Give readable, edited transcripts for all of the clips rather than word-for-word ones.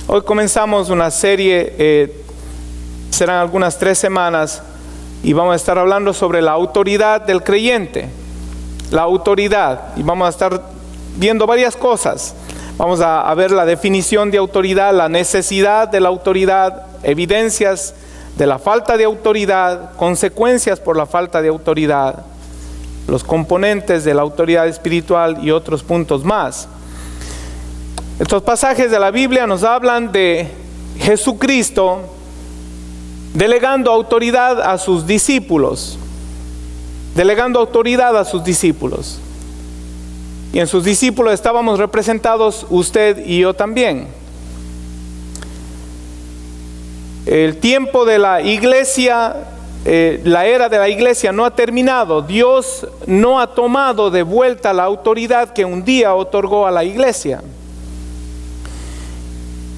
Hoy comenzamos una serie, serán algunas 3 semanas, y vamos a estar hablando sobre la autoridad del creyente. La autoridad, y vamos a estar viendo varias cosas. Vamos a ver la definición de autoridad, la necesidad de la autoridad, evidencias de la falta de autoridad, consecuencias por la falta de autoridad, los componentes de la autoridad espiritual y otros puntos más. Estos pasajes de la Biblia nos hablan de Jesucristo delegando autoridad a sus discípulos. Delegando autoridad a sus discípulos. Y en sus discípulos estábamos representados usted y yo también. El tiempo de la iglesia, la era de la iglesia no ha terminado. Dios no ha tomado de vuelta la autoridad que un día otorgó a la iglesia.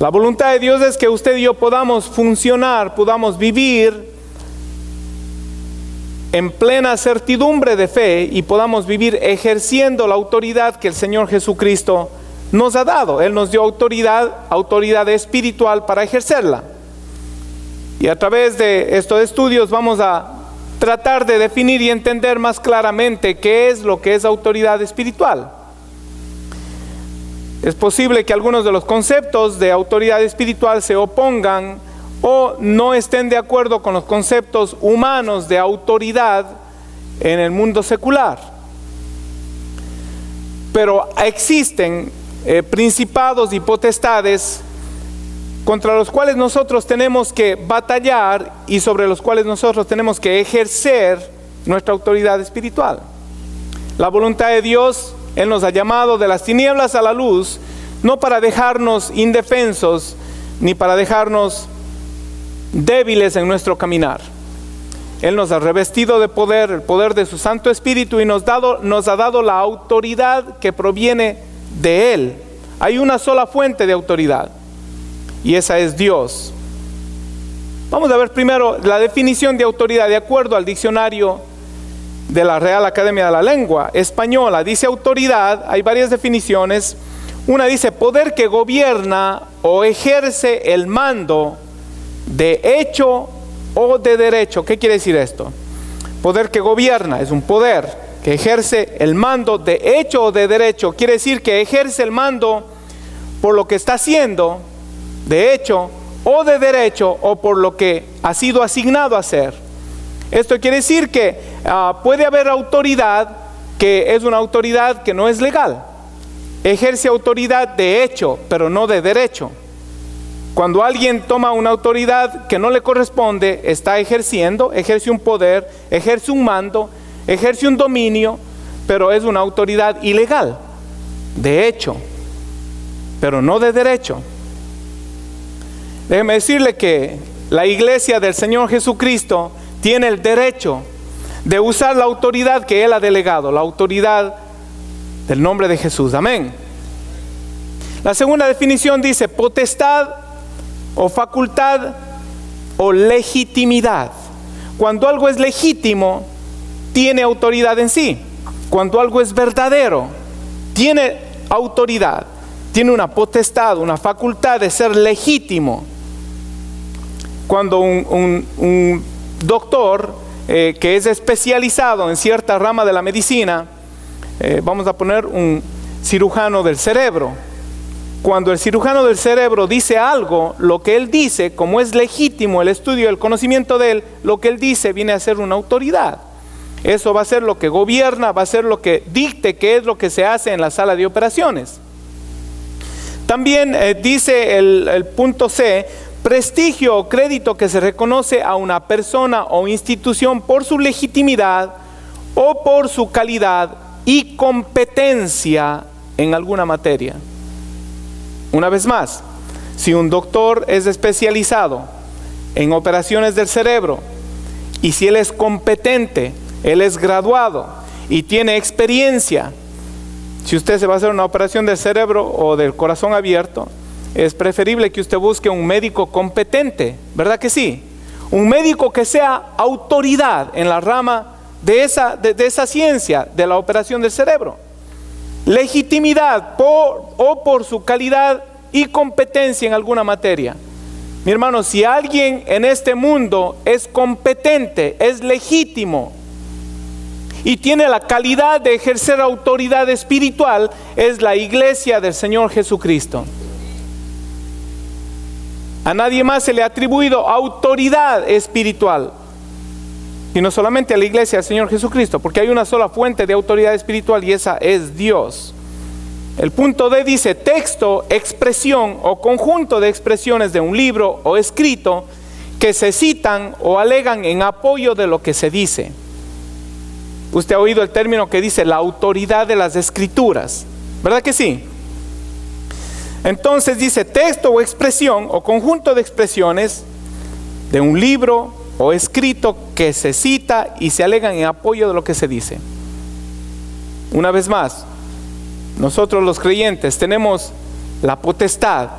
La voluntad de Dios es que usted y yo podamos funcionar, podamos vivir en plena certidumbre de fe y podamos vivir ejerciendo la autoridad que el Señor Jesucristo nos ha dado. Él nos dio autoridad espiritual para ejercerla. Y a través de estos estudios vamos a tratar de definir y entender más claramente qué es lo que es autoridad espiritual. Es posible que algunos de los conceptos de autoridad espiritual se opongan o no estén de acuerdo con los conceptos humanos de autoridad en el mundo secular. Pero existen principados y potestades contra los cuales nosotros tenemos que batallar y sobre los cuales nosotros tenemos que ejercer nuestra autoridad espiritual. La voluntad de Dios, Él nos ha llamado de las tinieblas a la luz, no para dejarnos indefensos, ni para dejarnos débiles en nuestro caminar. Él nos ha revestido de poder, el poder de su Santo Espíritu, y nos ha dado la autoridad que proviene de Él. Hay una sola fuente de autoridad, y esa es Dios. Vamos a ver primero la definición de autoridad de acuerdo al diccionario de la Real Academia de la Lengua Española. Dice autoridad, hay varias definiciones. Una dice poder que gobierna o ejerce el mando de hecho o de derecho. ¿Qué quiere decir esto? Poder que gobierna es un poder que ejerce el mando de hecho o de derecho. Quiere decir que ejerce el mando por lo que está haciendo, de hecho o de derecho, o por lo que ha sido asignado a hacer. Esto quiere decir que puede haber autoridad que es una autoridad que no es legal. Ejerce autoridad de hecho, pero no de derecho. Cuando alguien toma una autoridad que no le corresponde, está ejerce un poder, ejerce un mando, ejerce un dominio, pero es una autoridad ilegal, de hecho, pero no de derecho. Déjeme decirle que la iglesia del Señor Jesucristo tiene el derecho de usar la autoridad que Él ha delegado, la autoridad del nombre de Jesús. Amén. La segunda definición dice potestad o facultad o legitimidad. Cuando algo es legítimo, tiene autoridad en sí. Cuando algo es verdadero, tiene autoridad, tiene una potestad, una facultad de ser legítimo. Cuando un doctor que es especializado en cierta rama de la medicina, vamos a poner un cirujano del cerebro. Cuando el cirujano del cerebro dice algo, lo que él dice, como es legítimo el estudio, el conocimiento de él, lo que él dice viene a ser una autoridad. Eso va a ser lo que gobierna, va a ser lo que dicte qué es lo que se hace en la sala de operaciones. También dice el punto C, prestigio o crédito que se reconoce a una persona o institución por su legitimidad o por su calidad y competencia en alguna materia. Una vez más, si un doctor es especializado en operaciones del cerebro y si él es competente, él es graduado y tiene experiencia, si usted se va a hacer una operación del cerebro o del corazón abierto, es preferible que usted busque un médico competente, ¿verdad que sí? Un médico que sea autoridad en la rama de esa ciencia de la operación del cerebro. Legitimidad por su calidad y competencia en alguna materia. Mi hermano, si alguien en este mundo es competente, es legítimo y tiene la calidad de ejercer autoridad espiritual, es la iglesia del Señor Jesucristo. A nadie más se le ha atribuido autoridad espiritual, sino solamente a la iglesia del Señor Jesucristo, porque hay una sola fuente de autoridad espiritual y esa es Dios. El punto D dice texto, expresión o conjunto de expresiones de un libro o escrito que se citan o alegan en apoyo de lo que se dice. Usted ha oído el término que dice la autoridad de las escrituras, ¿verdad que sí? Entonces dice texto o expresión o conjunto de expresiones de un libro o escrito que se cita y se alegan en apoyo de lo que se dice. Una vez más, nosotros los creyentes tenemos la potestad,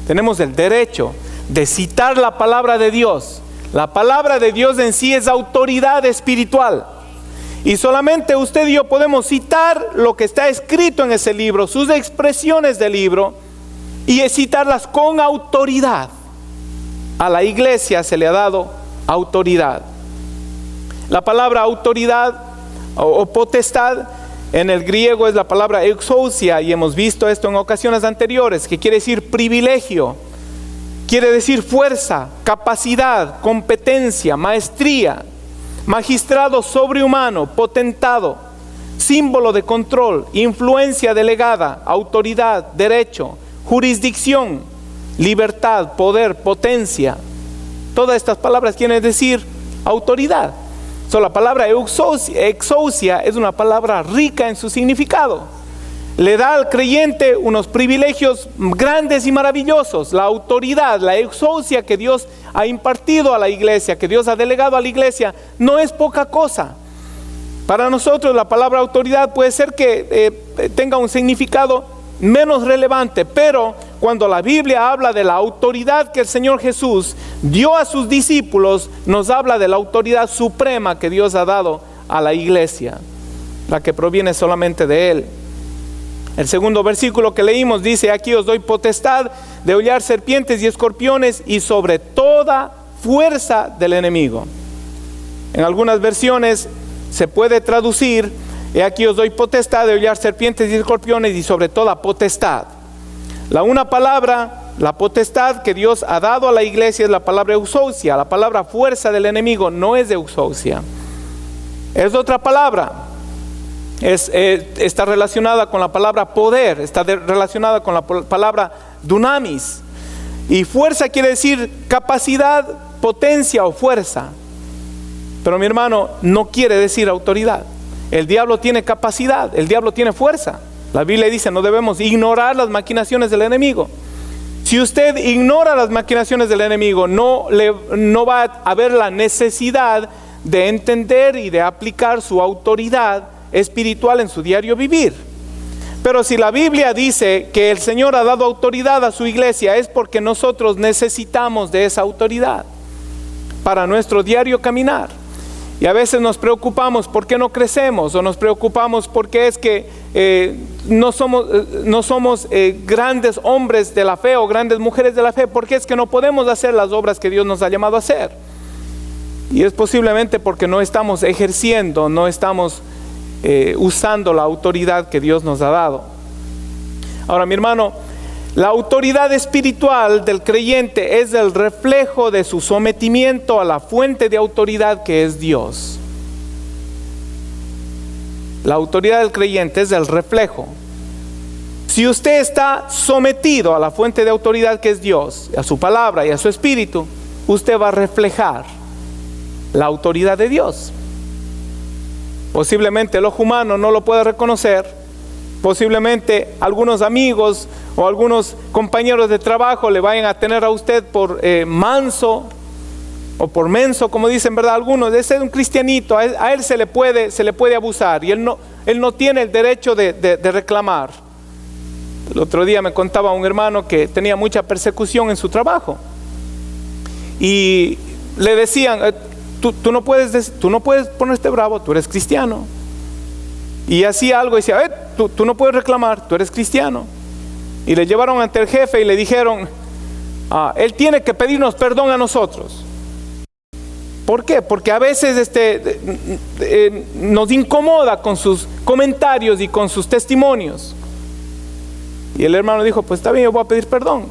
tenemos el derecho de citar la palabra de Dios. La palabra de Dios en sí es autoridad espiritual. Y solamente usted y yo podemos citar lo que está escrito en ese libro, sus expresiones del libro, y citarlas con autoridad. A la iglesia se le ha dado autoridad. La palabra autoridad o potestad en el griego es la palabra exousia, y hemos visto esto en ocasiones anteriores, que quiere decir privilegio, quiere decir fuerza, capacidad, competencia, maestría, magistrado sobrehumano, potentado, símbolo de control, influencia delegada, autoridad, derecho, jurisdicción, libertad, poder, potencia. Todas estas palabras quieren decir autoridad. La palabra exousia es una palabra rica en su significado. Le da al creyente unos privilegios grandes y maravillosos. La autoridad, la exousia que Dios ha impartido a la iglesia, que Dios ha delegado a la iglesia, no es poca cosa. Para nosotros la palabra autoridad puede ser que tenga un significado menos relevante, pero cuando la Biblia habla de la autoridad que el Señor Jesús dio a sus discípulos, nos habla de la autoridad suprema que Dios ha dado a la iglesia, la que proviene solamente de Él. El segundo versículo que leímos dice: aquí os doy potestad de hollar serpientes y escorpiones y sobre toda fuerza del enemigo. En algunas versiones se puede traducir: he aquí os doy potestad de hollar serpientes y escorpiones y sobre toda potestad. La una palabra, la potestad que Dios ha dado a la iglesia, es la palabra exousia. La palabra fuerza del enemigo no es de exousia, es otra palabra. Está relacionada con la palabra poder, está relacionada con la palabra dunamis. Y fuerza quiere decir capacidad, potencia o fuerza. Pero mi hermano, no quiere decir autoridad. El diablo tiene capacidad, el diablo tiene fuerza. La Biblia dice: no debemos ignorar las maquinaciones del enemigo. Si usted ignora las maquinaciones del enemigo, no va a haber la necesidad de entender y de aplicar su autoridad espiritual en su diario vivir. Pero si la Biblia dice que el Señor ha dado autoridad a su iglesia, es porque nosotros necesitamos de esa autoridad para nuestro diario caminar. Y a veces nos preocupamos por qué no crecemos, o nos preocupamos porque es que no somos grandes hombres de la fe o grandes mujeres de la fe, porque es que no podemos hacer las obras que Dios nos ha llamado a hacer. Y es posiblemente porque no estamos ejerciendo, no estamos usando la autoridad que Dios nos ha dado. Ahora, mi hermano, la autoridad espiritual del creyente es el reflejo de su sometimiento a la fuente de autoridad que es Dios. La autoridad del creyente es el reflejo. Si usted está sometido a la fuente de autoridad que es Dios, a su palabra y a su espíritu, usted va a reflejar la autoridad de Dios. Posiblemente el ojo humano no lo pueda reconocer. Posiblemente algunos amigos o algunos compañeros de trabajo le vayan a tener a usted por manso o por menso, como dicen, ¿verdad? Algunos: ese es un cristianito, a él se le puede abusar, y él no tiene el derecho de reclamar. El otro día me contaba un hermano que tenía mucha persecución en su trabajo y le decían: tú no puedes ponerte bravo, tú eres cristiano. Y hacía algo y decía: tú no puedes reclamar, tú eres cristiano. y le llevaron ante el jefe y le dijeron, él tiene que pedirnos perdón a nosotros. ¿Por qué? Porque a veces nos incomoda con sus comentarios y con sus testimonios. Y el hermano dijo, pues está bien, yo voy a pedir perdón.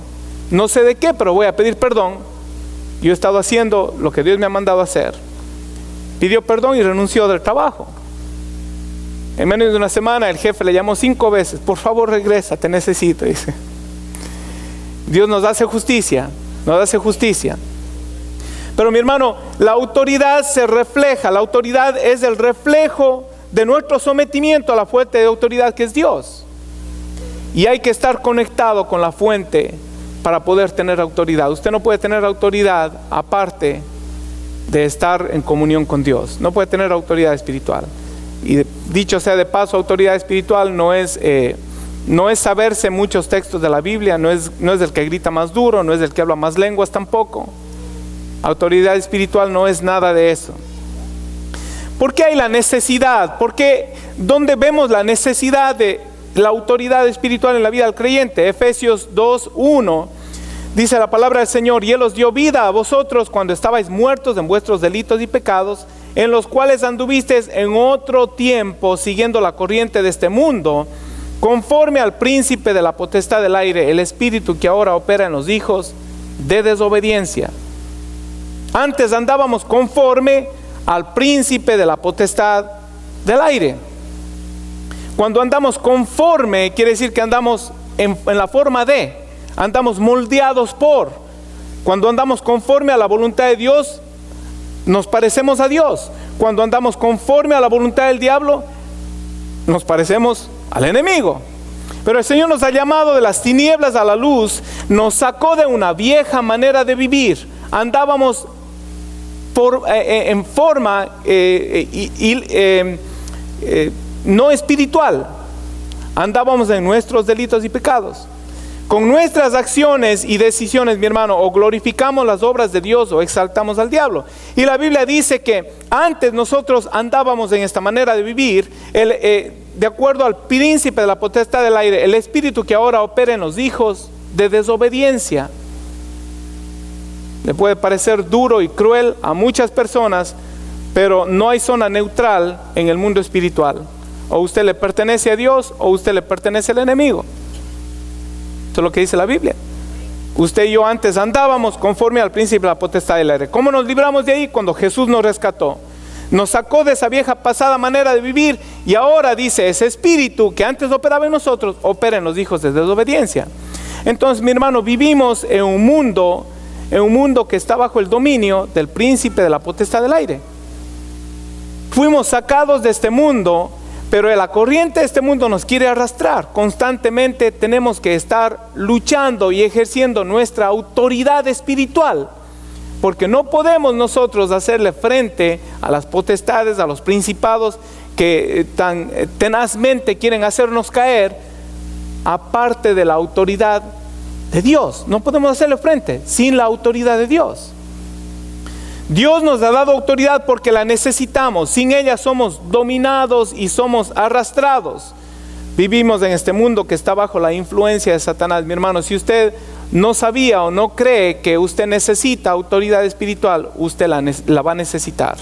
No sé de qué, pero voy a pedir perdón. Yo he estado haciendo lo que Dios me ha mandado hacer. Pidió perdón y renunció del trabajo. En menos de una semana el jefe le llamó 5 veces. Por favor regresa, te necesito, dice. Dios nos hace justicia, nos hace justicia. Pero mi hermano, la autoridad se refleja, la autoridad es el reflejo de nuestro sometimiento a la fuente de autoridad que es Dios. Y hay que estar conectado con la fuente para poder tener autoridad. Usted no puede tener autoridad aparte de estar en comunión con Dios. No puede tener autoridad espiritual. Y dicho sea de paso, autoridad espiritual no es saberse muchos textos de la Biblia, no es el que grita más duro, no es el que habla más lenguas tampoco. Autoridad espiritual no es nada de eso. ¿Por qué hay la necesidad? ¿Por qué? ¿Dónde vemos la necesidad de la autoridad espiritual en la vida del creyente? Efesios 2:1 dice la palabra del Señor: y Él os dio vida a vosotros cuando estabais muertos en vuestros delitos y pecados, en los cuales anduvisteis en otro tiempo, siguiendo la corriente de este mundo, conforme al príncipe de la potestad del aire, el espíritu que ahora opera en los hijos de desobediencia. Antes andábamos conforme al príncipe de la potestad del aire. Cuando andamos conforme, quiere decir que andamos en la forma de, andamos moldeados por. Cuando andamos conforme a la voluntad de Dios, nos parecemos a Dios. Cuando andamos conforme a la voluntad del diablo, nos parecemos al enemigo. Pero el Señor nos ha llamado de las tinieblas a la luz, nos sacó de una vieja manera de vivir. Andábamos en forma no espiritual, andábamos en nuestros delitos y pecados. Con nuestras acciones y decisiones, mi hermano, o glorificamos las obras de Dios o exaltamos al diablo. Y la Biblia dice que antes nosotros andábamos en esta manera de vivir, de acuerdo al príncipe de la potestad del aire, el espíritu que ahora opera en los hijos de desobediencia. Le puede parecer duro y cruel a muchas personas, pero no hay zona neutral en el mundo espiritual. O usted le pertenece a Dios o usted le pertenece al enemigo. Eso es lo que dice la Biblia. Usted y yo antes andábamos conforme al príncipe de la potestad del aire. ¿Cómo nos libramos de ahí? Cuando Jesús nos rescató. Nos sacó de esa vieja pasada manera de vivir y ahora dice, ese espíritu que antes operaba en nosotros, opera en los hijos de desobediencia. Entonces, mi hermano, vivimos en un mundo que está bajo el dominio del príncipe de la potestad del aire. Fuimos sacados de este mundo, pero la corriente de este mundo nos quiere arrastrar. Constantemente tenemos que estar luchando y ejerciendo nuestra autoridad espiritual, porque no podemos nosotros hacerle frente a las potestades, a los principados que tan tenazmente quieren hacernos caer, aparte de la autoridad de Dios. No podemos hacerle frente sin la autoridad de Dios. Dios nos ha dado autoridad porque la necesitamos. Sin ella somos dominados y somos arrastrados. Vivimos en este mundo que está bajo la influencia de Satanás. Mi hermano, si usted no sabía o no cree que usted necesita autoridad espiritual, usted la va a necesitar.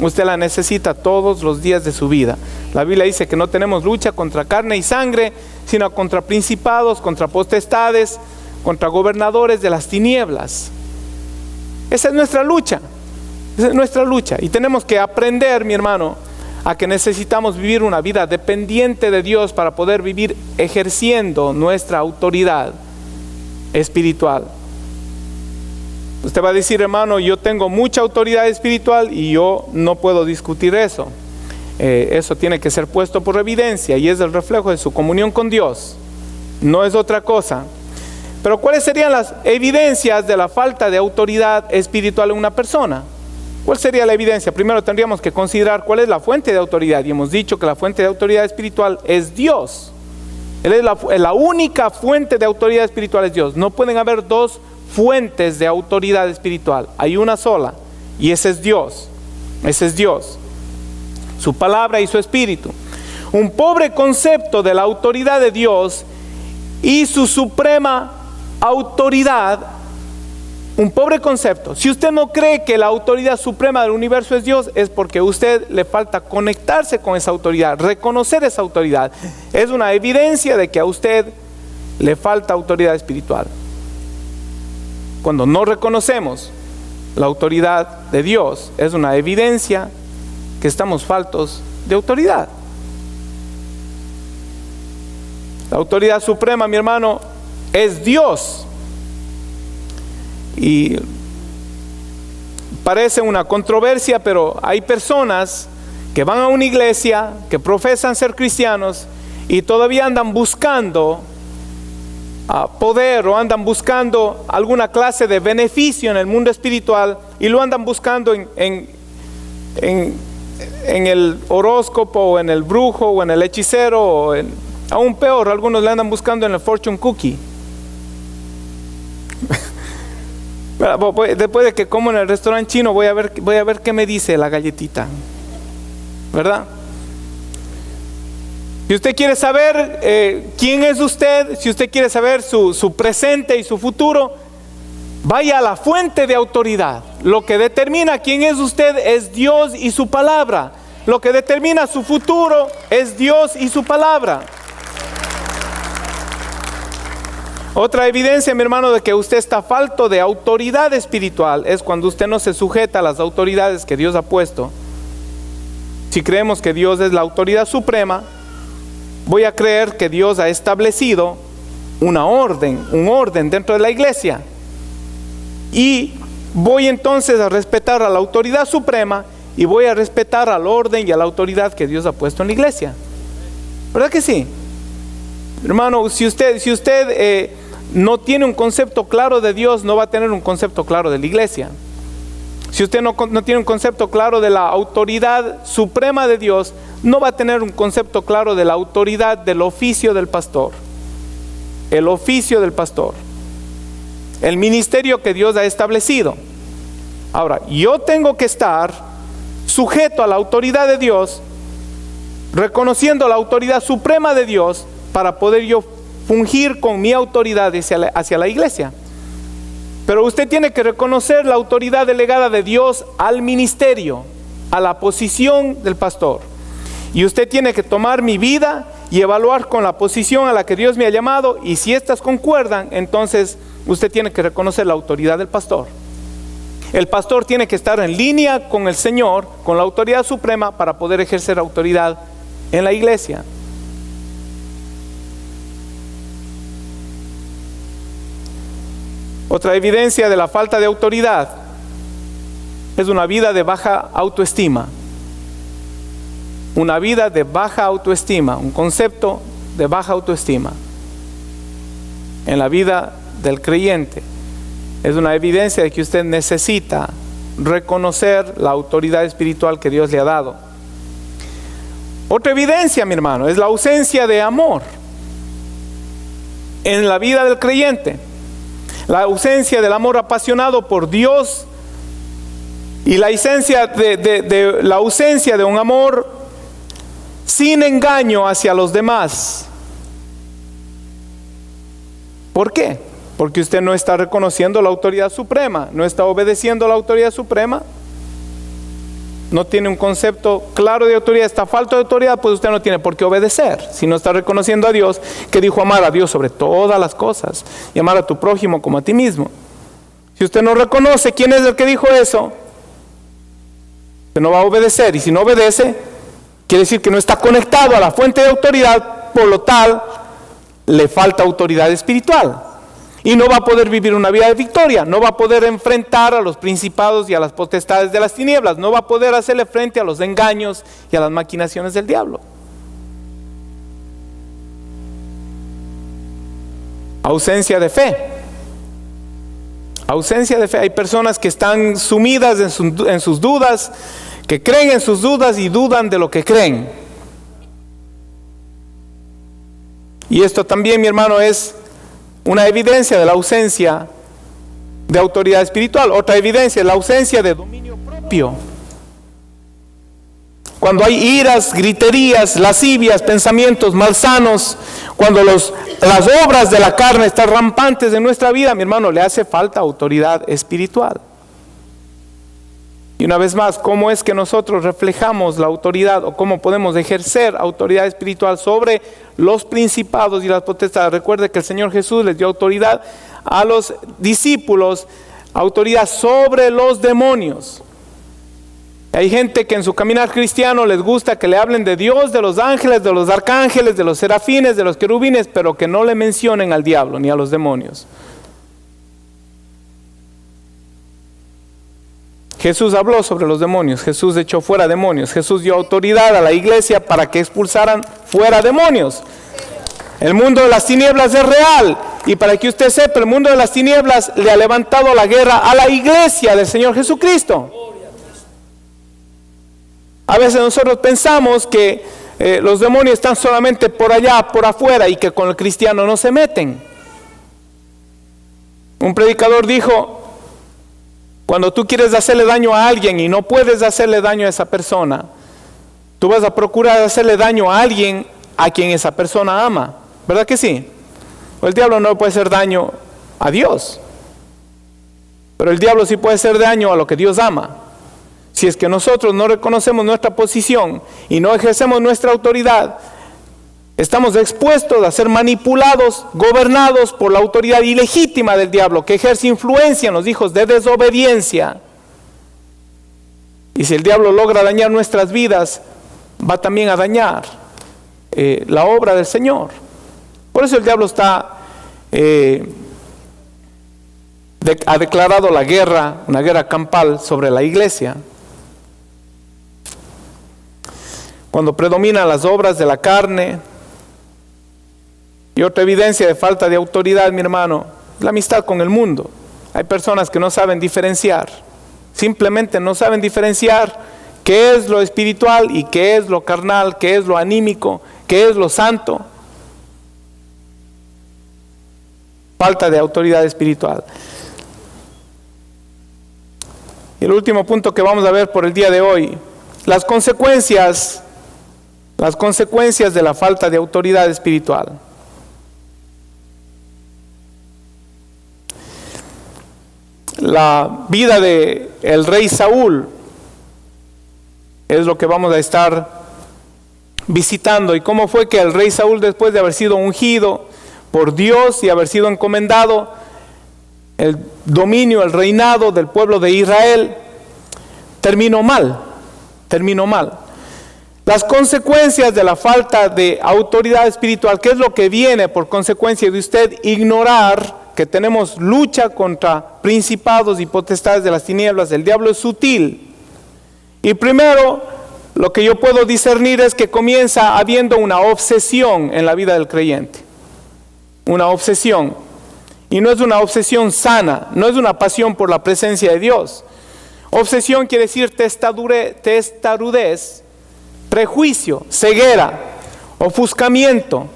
Usted la necesita todos los días de su vida. La Biblia dice que no tenemos lucha contra carne y sangre, sino contra principados, contra potestades, contra gobernadores de las tinieblas. Esa es nuestra lucha. Esa es nuestra lucha. Y tenemos que aprender, mi hermano, a que necesitamos vivir una vida dependiente de Dios para poder vivir ejerciendo nuestra autoridad espiritual. Usted va a decir, hermano, yo tengo mucha autoridad espiritual y yo no puedo discutir eso. Eso tiene que ser puesto por evidencia y es el reflejo de su comunión con Dios. No es otra cosa. Pero ¿cuáles serían las evidencias de la falta de autoridad espiritual en una persona? ¿Cuál sería la evidencia? Primero tendríamos que considerar cuál es la fuente de autoridad. Y hemos dicho que la fuente de autoridad espiritual es Dios. Él es la única fuente de autoridad espiritual es Dios. No pueden haber dos fuentes de autoridad espiritual. Hay una sola y ese es Dios. Ese es Dios. Su palabra y su espíritu. Un pobre concepto de la autoridad de Dios y su suprema autoridad. Un pobre concepto. Si usted no cree que la autoridad suprema del universo es Dios, es porque a usted le falta conectarse con esa autoridad, reconocer esa autoridad. Es una evidencia de que a usted le falta autoridad espiritual. Cuando no reconocemos la autoridad de Dios, es una evidencia que estamos faltos de autoridad. La autoridad suprema, mi hermano, es Dios. Y parece una controversia, pero hay personas que van a una iglesia, que profesan ser cristianos y todavía andan buscando poder, o andan buscando alguna clase de beneficio en el mundo espiritual, y lo andan buscando en el horóscopo, o en el brujo, o en el hechicero, o aún peor, algunos le andan buscando en el fortune cookie. Después de que como en el restaurante chino, voy a ver qué me dice la galletita, ¿verdad? Si usted quiere saber quién es usted, si usted quiere saber su presente y su futuro, vaya a la fuente de autoridad. Lo que determina quién es usted es Dios y su palabra. Lo que determina su futuro es Dios y su palabra. Otra evidencia, mi hermano, de que usted está falto de autoridad espiritual es cuando usted no se sujeta a las autoridades que Dios ha puesto. Si creemos que Dios es la autoridad suprema, voy a creer que Dios ha establecido un orden dentro de la iglesia. Y voy entonces a respetar a la autoridad suprema, y voy a respetar al orden y a la autoridad que Dios ha puesto en la iglesia. ¿Verdad que sí? Hermano, si usted no tiene un concepto claro de Dios, no va a tener un concepto claro de la iglesia. Si usted no tiene un concepto claro de la autoridad suprema de Dios, no va a tener un concepto claro de la autoridad del oficio del pastor. El oficio del pastor, el ministerio que Dios ha establecido. Ahora, yo tengo que estar sujeto a la autoridad de Dios, reconociendo la autoridad suprema de Dios, para poder yo fungir con mi autoridad hacia la iglesia. Pero usted tiene que reconocer la autoridad delegada de Dios al ministerio, a la posición del pastor. Y usted tiene que tomar mi vida y evaluar con la posición a la que Dios me ha llamado, y si estas concuerdan, entonces usted tiene que reconocer la autoridad del pastor. El pastor tiene que estar en línea con el Señor, con la autoridad suprema, para poder ejercer autoridad en la iglesia. Otra evidencia de la falta de autoridad es una vida de baja autoestima. Una vida de baja autoestima, un concepto de baja autoestima en la vida del creyente. Es una evidencia de que usted necesita reconocer la autoridad espiritual que Dios le ha dado. Otra evidencia, mi hermano, es la ausencia de amor en la vida del creyente. La ausencia del amor apasionado por Dios, y la ausencia la ausencia de un amor sin engaño hacia los demás. ¿Por qué? Porque usted no está reconociendo la autoridad suprema, no está obedeciendo a la autoridad suprema, no tiene un concepto claro de autoridad, está falto de autoridad, pues usted no tiene por qué obedecer. Si no está reconociendo a Dios, que dijo amar a Dios sobre todas las cosas y amar a tu prójimo como a ti mismo. Si usted no reconoce quién es el que dijo eso, usted no va a obedecer, y si no obedece, quiere decir que no está conectado a la fuente de autoridad, por lo tal, le falta autoridad espiritual. Y no va a poder vivir una vida de victoria, no va a poder enfrentar a los principados y a las potestades de las tinieblas, no va a poder hacerle frente a los engaños y a las maquinaciones del diablo. Ausencia de fe. Ausencia de fe. Hay personas que están sumidas en sus dudas, que creen en sus dudas y dudan de lo que creen. Y esto también, mi hermano, es una evidencia de la ausencia de autoridad espiritual. Otra evidencia es la ausencia de dominio propio. Cuando hay iras, griterías, lascivias, pensamientos malsanos, Cuando las obras de la carne están rampantes en nuestra vida, mi hermano, le hace falta autoridad espiritual. Y una vez más, ¿cómo es que nosotros reflejamos la autoridad o cómo podemos ejercer autoridad espiritual sobre los principados y las potestades? Recuerde que el Señor Jesús les dio autoridad a los discípulos, autoridad sobre los demonios. Hay gente que en su caminar cristiano les gusta que le hablen de Dios, de los ángeles, de los arcángeles, de los serafines, de los querubines, pero que no le mencionen al diablo ni a los demonios. Jesús habló sobre los demonios, Jesús echó fuera demonios, Jesús dio autoridad a la iglesia para que expulsaran fuera demonios. El mundo de las tinieblas es real, y para que usted sepa, el mundo de las tinieblas le ha levantado la guerra a la iglesia del Señor Jesucristo. A veces nosotros pensamos que los demonios están solamente por allá, por afuera, y que con el cristiano no se meten. Un predicador dijo: cuando tú quieres hacerle daño a alguien y no puedes hacerle daño a esa persona, tú vas a procurar hacerle daño a alguien a quien esa persona ama. ¿Verdad que sí? El diablo no puede hacer daño a Dios, pero el diablo sí puede hacer daño a lo que Dios ama. Si es que nosotros no reconocemos nuestra posición y no ejercemos nuestra autoridad, estamos expuestos a ser manipulados, gobernados por la autoridad ilegítima del diablo, que ejerce influencia en los hijos de desobediencia. Y si el diablo logra dañar nuestras vidas, va también a dañar la obra del Señor. Por eso el diablo ha declarado la guerra, una guerra campal sobre la iglesia. Cuando predominan las obras de la carne. Y otra evidencia de falta de autoridad, mi hermano, es la amistad con el mundo. Hay personas que no saben diferenciar, simplemente no saben diferenciar qué es lo espiritual y qué es lo carnal, qué es lo anímico, qué es lo santo. Falta de autoridad espiritual. Y el último punto que vamos a ver por el día de hoy, las consecuencias de la falta de autoridad espiritual. La vida de el rey Saúl es lo que vamos a estar visitando, y cómo fue que el rey Saúl, después de haber sido ungido por Dios y haber sido encomendado el dominio, el reinado del pueblo de Israel, terminó mal. Las consecuencias de la falta de autoridad espiritual, ¿qué es lo que viene por consecuencia de usted ignorar que tenemos lucha contra principados y potestades de las tinieblas? El diablo es sutil. Y primero, lo que yo puedo discernir es que comienza habiendo una obsesión en la vida del creyente. Una obsesión. Y no es una obsesión sana, no es una pasión por la presencia de Dios. Obsesión quiere decir testarudez, prejuicio, ceguera, ofuscamiento.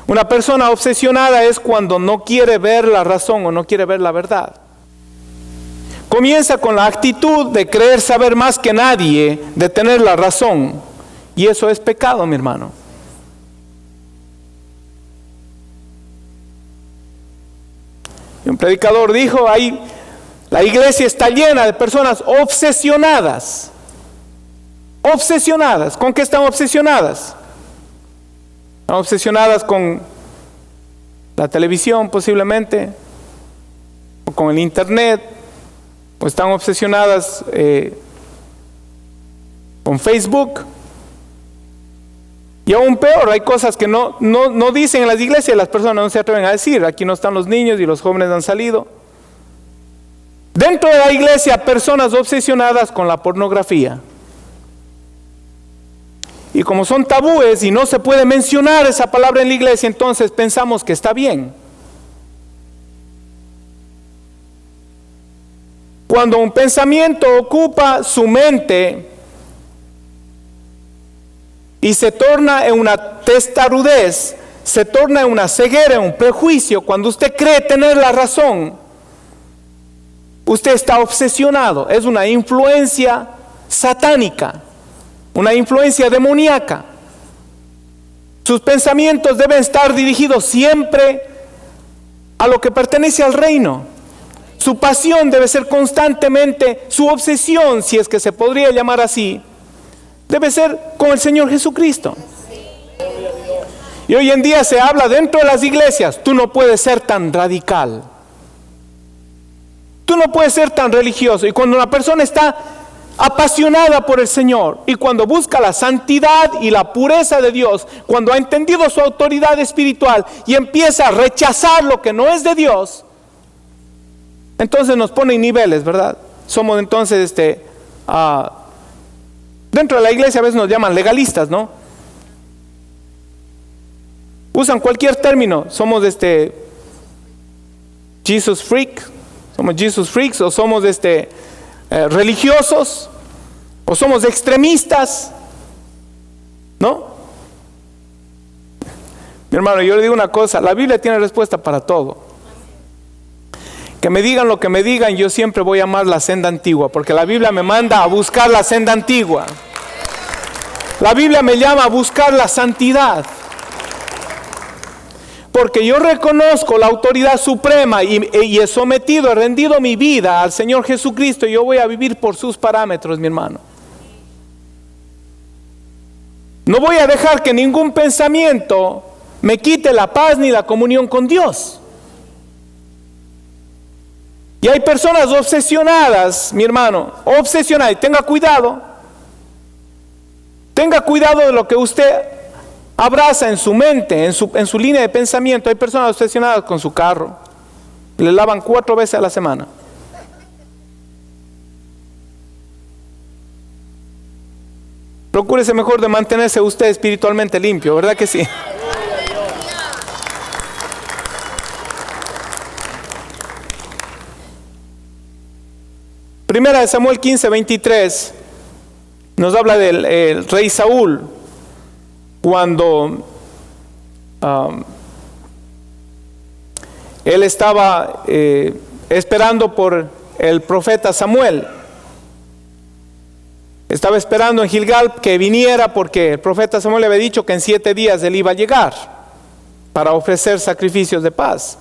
Una persona obsesionada es cuando no quiere ver la razón o no quiere ver la verdad. Comienza con la actitud de creer saber más que nadie, de tener la razón. Y eso es pecado, mi hermano. Y un predicador dijo, la iglesia está llena de personas obsesionadas. Obsesionadas. ¿Con qué están obsesionadas? Están obsesionadas con la televisión posiblemente, o con el internet, o están obsesionadas con Facebook. Y aún peor, hay cosas que no dicen en las iglesias, las personas no se atreven a decir. Aquí no están los niños y los jóvenes han salido. Dentro de la iglesia, personas obsesionadas con la pornografía. Y como son tabúes y no se puede mencionar esa palabra en la iglesia, entonces pensamos que está bien. Cuando un pensamiento ocupa su mente y se torna en una testarudez, se torna en una ceguera, en un prejuicio, cuando usted cree tener la razón, usted está obsesionado. Es una influencia satánica, una influencia demoníaca. Sus pensamientos deben estar dirigidos siempre a lo que pertenece al reino. Su pasión debe ser constantemente, su obsesión, si es que se podría llamar así, debe ser con el Señor Jesucristo. Y hoy en día se habla dentro de las iglesias, tú no puedes ser tan radical. Tú no puedes ser tan religioso. Y cuando una persona está apasionada por el Señor y cuando busca la santidad y la pureza de Dios, cuando ha entendido su autoridad espiritual y empieza a rechazar lo que no es de Dios, entonces nos pone en niveles, ¿verdad? Somos entonces, dentro de la iglesia a veces nos llaman legalistas, ¿no? Usan cualquier término, somos Jesus freak, somos Jesus freaks, o somos religiosos, o somos extremistas, ¿no? Mi hermano, yo le digo una cosa, la Biblia tiene respuesta para todo. Que me digan lo que me digan, yo siempre voy a amar la senda antigua, porque la Biblia me manda a buscar la senda antigua. La Biblia me llama a buscar la santidad. Porque yo reconozco la autoridad suprema y he sometido, he rendido mi vida al Señor Jesucristo y yo voy a vivir por sus parámetros, mi hermano. No voy a dejar que ningún pensamiento me quite la paz ni la comunión con Dios. Y hay personas obsesionadas, mi hermano, obsesionadas. Tenga cuidado de lo que usted abraza en su mente, en su línea de pensamiento. Hay personas obsesionadas con su carro, le lavan 4 veces a la semana. Procúrese mejor de mantenerse usted espiritualmente limpio, ¿verdad que sí? Primera de Samuel 15:23 nos habla del rey Saúl cuando él estaba esperando por el profeta Samuel. Estaba esperando en Gilgal que viniera porque el profeta Samuel le había dicho que en 7 días él iba a llegar para ofrecer sacrificios de paz.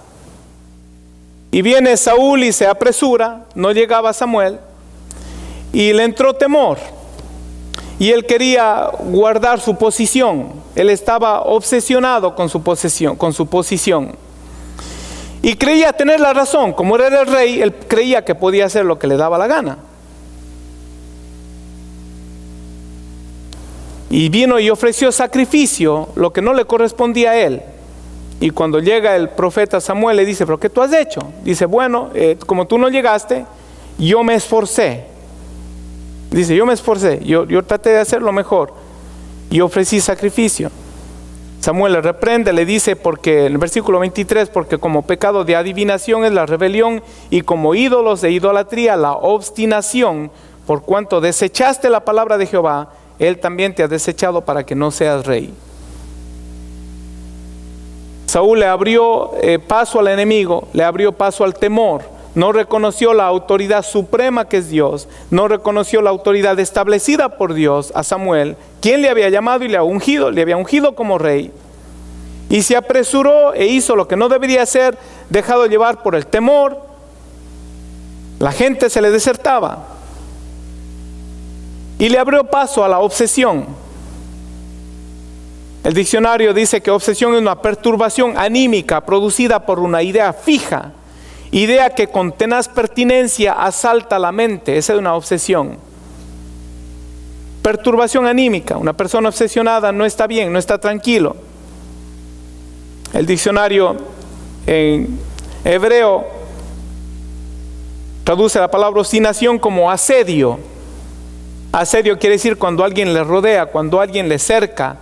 Y viene Saúl y se apresura, no llegaba Samuel, y le entró temor. Y él quería guardar su posición, él estaba obsesionado con su posición. Y creía tener la razón, como era el rey, él creía que podía hacer lo que le daba la gana. Y vino y ofreció sacrificio, lo que no le correspondía a él. Y cuando llega el profeta Samuel le dice, ¿pero qué tú has hecho? Dice, bueno, como tú no llegaste, yo me esforcé. Dice, yo me esforcé, yo traté de hacer lo mejor y ofrecí sacrificio. Samuel le reprende, le dice, porque en el versículo 23, porque como pecado de adivinación es la rebelión y como ídolos de idolatría la obstinación, por cuanto desechaste la palabra de Jehová, él también te ha desechado para que no seas rey. Saúl le abrió paso al enemigo, le abrió paso al temor, no reconoció la autoridad suprema que es Dios, no reconoció la autoridad establecida por Dios a Samuel, quien le había llamado y le había ungido como rey, y se apresuró e hizo lo que no debería hacer, dejado llevar por el temor. La gente se le desertaba y le abrió paso a la obsesión. El diccionario dice que obsesión es una perturbación anímica producida por una idea fija, idea que con tenaz pertinencia asalta la mente. Esa es una obsesión. Perturbación anímica, una persona obsesionada no está bien, no está tranquilo. El diccionario en hebreo traduce la palabra obstinación como asedio. Asedio quiere decir cuando alguien le rodea, cuando alguien le cerca.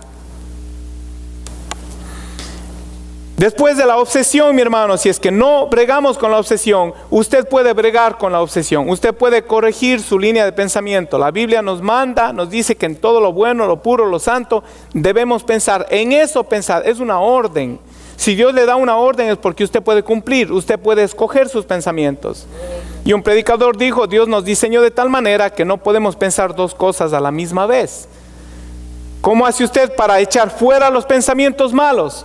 Después de la obsesión, mi hermano, si es que no bregamos con la obsesión, usted puede bregar con la obsesión, usted puede corregir su línea de pensamiento. La Biblia nos manda, nos dice que en todo lo bueno, lo puro, lo santo, debemos pensar. En eso pensar, es una orden. Si Dios le da una orden es porque usted puede cumplir, usted puede escoger sus pensamientos. Y un predicador dijo, Dios nos diseñó de tal manera que no podemos pensar 2 cosas a la misma vez. ¿Cómo hace usted para echar fuera los pensamientos malos?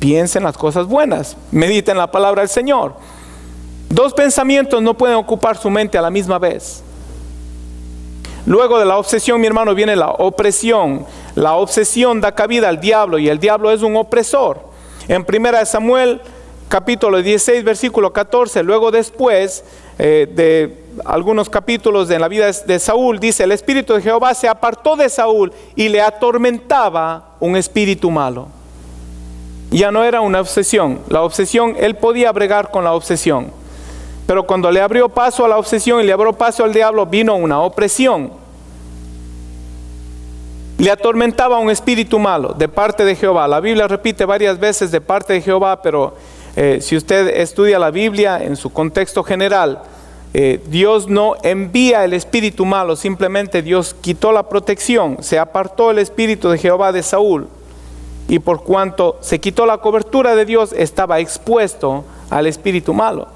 Piense en las cosas buenas, medite en la palabra del Señor. Dos pensamientos no pueden ocupar su mente a la misma vez. Luego de la obsesión, mi hermano, viene la opresión. La obsesión da cabida al diablo y el diablo es un opresor. En 1 Samuel capítulo 16 versículo 14, luego después de algunos capítulos en la vida de Saúl, dice: el espíritu de Jehová se apartó de Saúl y le atormentaba un espíritu malo. Ya no era una obsesión. La obsesión, él podía bregar con la obsesión, pero cuando le abrió paso a la obsesión y le abrió paso al diablo, vino una opresión. Le atormentaba un espíritu malo de parte de Jehová. La Biblia repite varias veces de parte de Jehová, pero si usted estudia la Biblia en su contexto general, Dios no envía el espíritu malo, simplemente Dios quitó la protección, se apartó el espíritu de Jehová de Saúl, y por cuanto se quitó la cobertura de Dios, estaba expuesto al espíritu malo.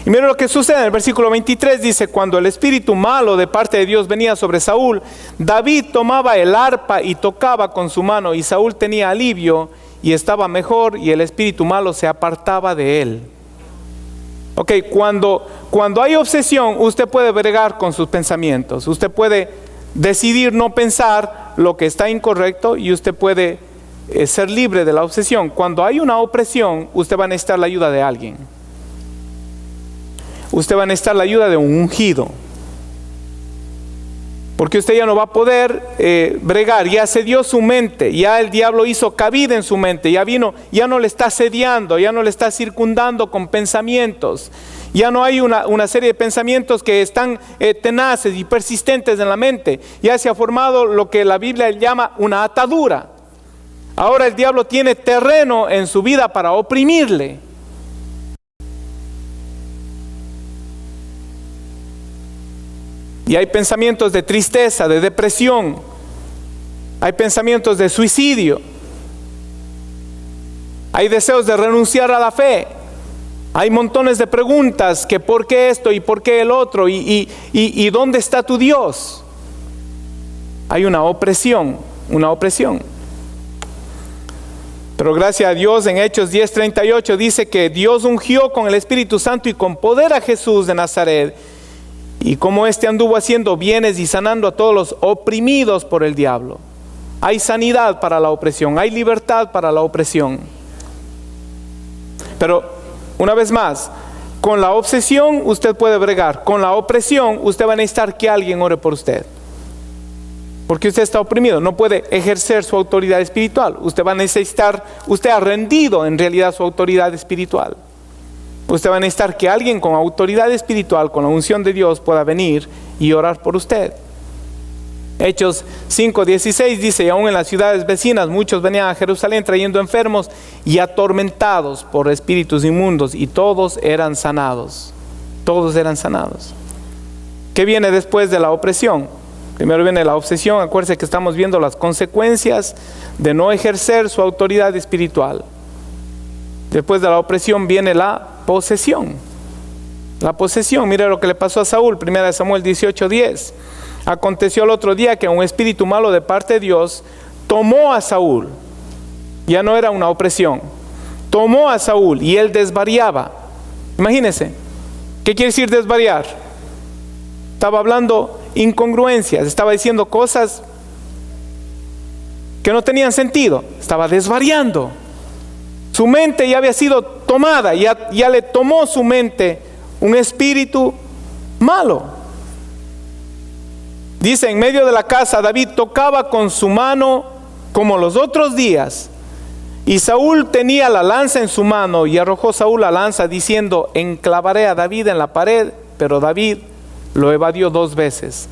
Y mira lo que sucede en el versículo 23, dice: cuando el espíritu malo de parte de Dios venía sobre Saúl, David tomaba el arpa y tocaba con su mano, y Saúl tenía alivio y estaba mejor, y el espíritu malo se apartaba de él. Ok, cuando hay obsesión, usted puede bregar con sus pensamientos, usted puede decidir no pensar lo que está incorrecto y usted puede ser libre de la obsesión. Cuando hay una opresión, usted va a necesitar la ayuda de alguien. Usted va a necesitar la ayuda de un ungido, porque usted ya no va a poder bregar. Ya se dio su mente, ya el diablo hizo cabida en su mente, ya no le está asediando, ya no le está circundando con pensamientos. Ya no hay una serie de pensamientos que están tenaces y persistentes en la mente. Ya se ha formado lo que la Biblia llama una atadura. Ahora el diablo tiene terreno en su vida para oprimirle. Y hay pensamientos de tristeza, de depresión. Hay pensamientos de suicidio. Hay deseos de renunciar a la fe. Hay montones de preguntas, que por qué esto y por qué el otro, y dónde está tu Dios. Hay una opresión. Pero gracias a Dios, en Hechos 10:38 dice que Dios ungió con el Espíritu Santo y con poder a Jesús de Nazaret, y como éste anduvo haciendo bienes y sanando a todos los oprimidos por el diablo. Hay sanidad para la opresión, hay libertad para la opresión. Pero una vez más, con la obsesión usted puede bregar, con la opresión usted va a necesitar que alguien ore por usted, porque usted está oprimido, no puede ejercer su autoridad espiritual. Usted va a necesitar, usted ha rendido en realidad su autoridad espiritual. Usted va a necesitar que alguien con autoridad espiritual, con la unción de Dios, pueda venir y orar por usted. Hechos 5:16 dice: y aún en las ciudades vecinas muchos venían a Jerusalén trayendo enfermos y atormentados por espíritus inmundos, y todos eran sanados. Todos eran sanados. ¿Qué viene después de la opresión? Primero viene la obsesión. Acuérdense que estamos viendo las consecuencias de no ejercer su autoridad espiritual. Después de la opresión viene la posesión. La posesión, mira lo que le pasó a Saúl, 1 Samuel 18:10. Aconteció el otro día que un espíritu malo de parte de Dios tomó a Saúl. Ya no era una opresión. Tomó a Saúl y él desvariaba. Imagínense, ¿qué quiere decir desvariar? Estaba hablando incongruencias, estaba diciendo cosas que no tenían sentido, estaba desvariando. Su mente ya había sido tomada, ya le tomó su mente un espíritu malo. Dice: en medio de la casa David tocaba con su mano como los otros días, y Saúl tenía la lanza en su mano, y arrojó Saúl la lanza diciendo: enclavaré a David en la pared. Pero David lo evadió 2 veces.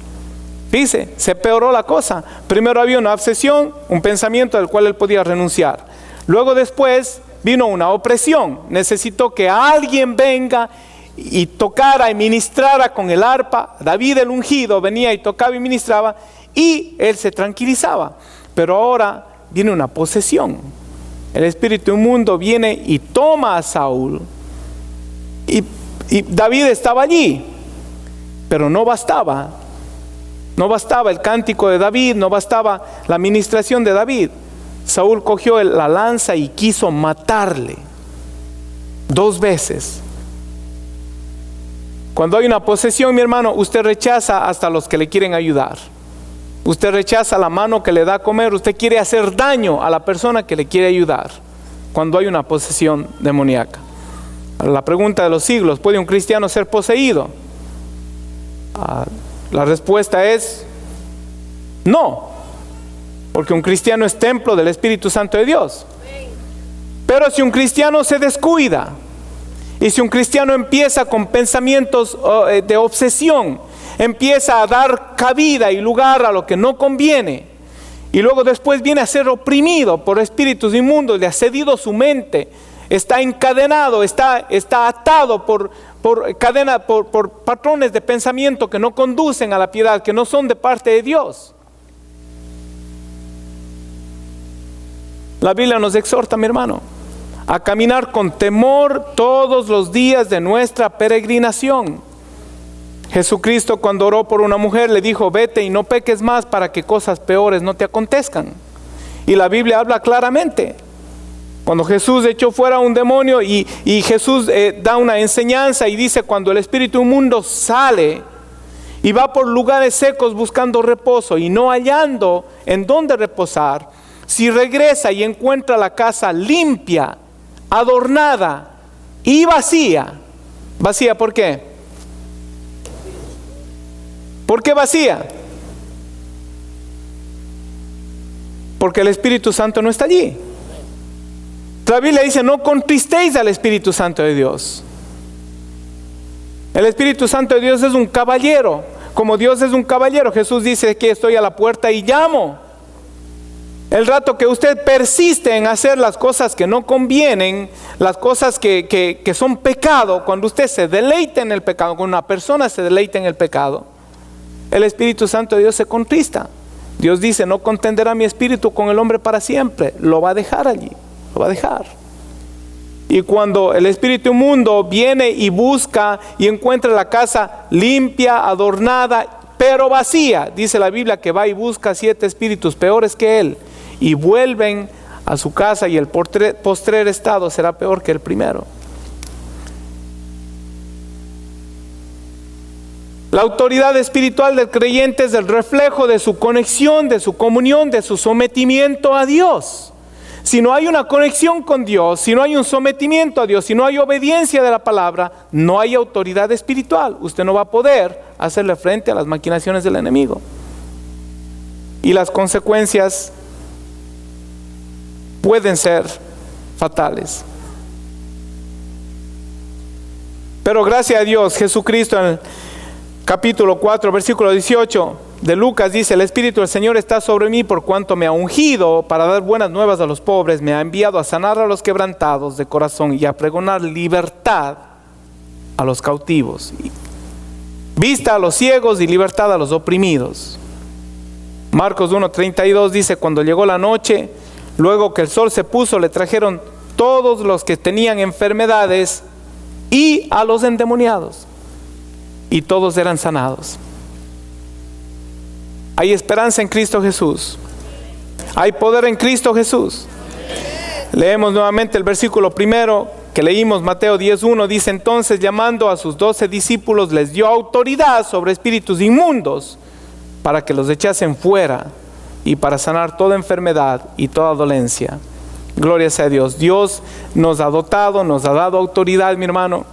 Dice, se peoró la cosa. Primero había una obsesión, un pensamiento del cual él podía renunciar. Luego después vino una opresión. Necesitó que alguien venga y tocara y ministrara con el arpa. David el ungido venía y tocaba y ministraba, y él se tranquilizaba. Pero ahora viene una posesión. El espíritu inmundo viene y toma a Saúl, y David estaba allí, pero no bastaba. No bastaba el cántico de David, no bastaba la ministración de David. Saúl cogió la lanza y quiso matarle 2 veces. Cuando hay una posesión, mi hermano, usted rechaza hasta los que le quieren ayudar. Usted rechaza la mano que le da a comer. Usted quiere hacer daño a la persona que le quiere ayudar cuando hay una posesión demoníaca. La pregunta de los siglos: ¿puede un cristiano ser poseído? La respuesta es no, porque un cristiano es templo del Espíritu Santo de Dios. Pero si un cristiano se descuida, y si un cristiano empieza con pensamientos de obsesión, empieza a dar cabida y lugar a lo que no conviene, y luego después viene a ser oprimido por espíritus inmundos, le ha cedido su mente, está encadenado, está atado por patrones de pensamiento que no conducen a la piedad, que no son de parte de Dios. La Biblia nos exhorta, mi hermano, a caminar con temor todos los días de nuestra peregrinación. Jesucristo, cuando oró por una mujer, le dijo: vete y no peques más para que cosas peores no te acontezcan. Y la Biblia habla claramente. Cuando Jesús echó fuera un demonio y Jesús da una enseñanza y dice: cuando el espíritu inmundo sale y va por lugares secos buscando reposo y no hallando en dónde reposar, si regresa y encuentra la casa limpia, adornada y vacía. ¿Vacía por qué? ¿Por qué vacía? Porque el Espíritu Santo no está allí. La Biblia dice: no contristéis al Espíritu Santo de Dios. El Espíritu Santo de Dios es un caballero. Como Dios es un caballero, Jesús dice que estoy a la puerta y llamo. El rato que usted persiste en hacer las cosas que no convienen, las cosas que son pecado, cuando usted se deleita en el pecado, cuando una persona se deleita en el pecado, el Espíritu Santo de Dios se contrista. Dios dice: no contenderá mi espíritu con el hombre para siempre. Lo va a dejar allí, lo va a dejar. Y cuando el espíritu inmundo viene y busca y encuentra la casa limpia, adornada, pero vacía, dice la Biblia que va y busca 7 espíritus peores que él, y vuelven a su casa, y el postrer estado será peor que el primero. La autoridad espiritual del creyente es el reflejo de su conexión, de su comunión, de su sometimiento a Dios. Si no hay una conexión con Dios, si no hay un sometimiento a Dios, si no hay obediencia de la palabra, no hay autoridad espiritual. Usted no va a poder hacerle frente a las maquinaciones del enemigo. Y las consecuencias pueden ser fatales. Pero gracias a Dios, Jesucristo en el capítulo 4, versículo 18 de Lucas dice: el Espíritu del Señor está sobre mí por cuanto me ha ungido para dar buenas nuevas a los pobres, me ha enviado a sanar a los quebrantados de corazón y a pregonar libertad a los cautivos, vista a los ciegos y libertad a los oprimidos. Marcos 1:32 dice: cuando llegó la noche, luego que el sol se puso, le trajeron todos los que tenían enfermedades y a los endemoniados, y todos eran sanados. Hay esperanza en Cristo Jesús. Hay poder en Cristo Jesús. Leemos nuevamente el versículo primero que leímos, Mateo 10:1, dice: entonces, llamando a sus 12 discípulos, les dio autoridad sobre espíritus inmundos para que los echasen fuera y para sanar toda enfermedad y toda dolencia. Gloria sea a Dios. Dios nos ha dotado, nos ha dado autoridad, mi hermano.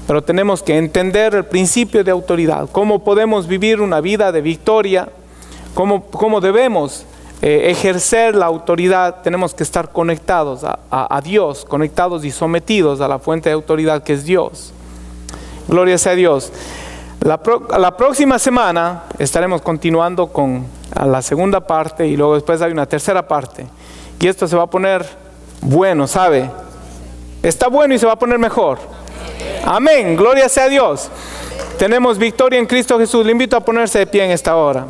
Pero tenemos que entender el principio de autoridad. Cómo podemos vivir una vida de victoria. Cómo debemos ejercer la autoridad. Tenemos que estar conectados a Dios, conectados y sometidos a la fuente de autoridad que es Dios. Gloria sea a Dios. La próxima semana estaremos continuando con la segunda parte, y luego después hay una tercera parte. Y esto se va a poner bueno, ¿sabe? Está bueno y se va a poner mejor. Amén, gloria sea a Dios. Tenemos victoria en Cristo Jesús. Le invito a ponerse de pie en esta hora.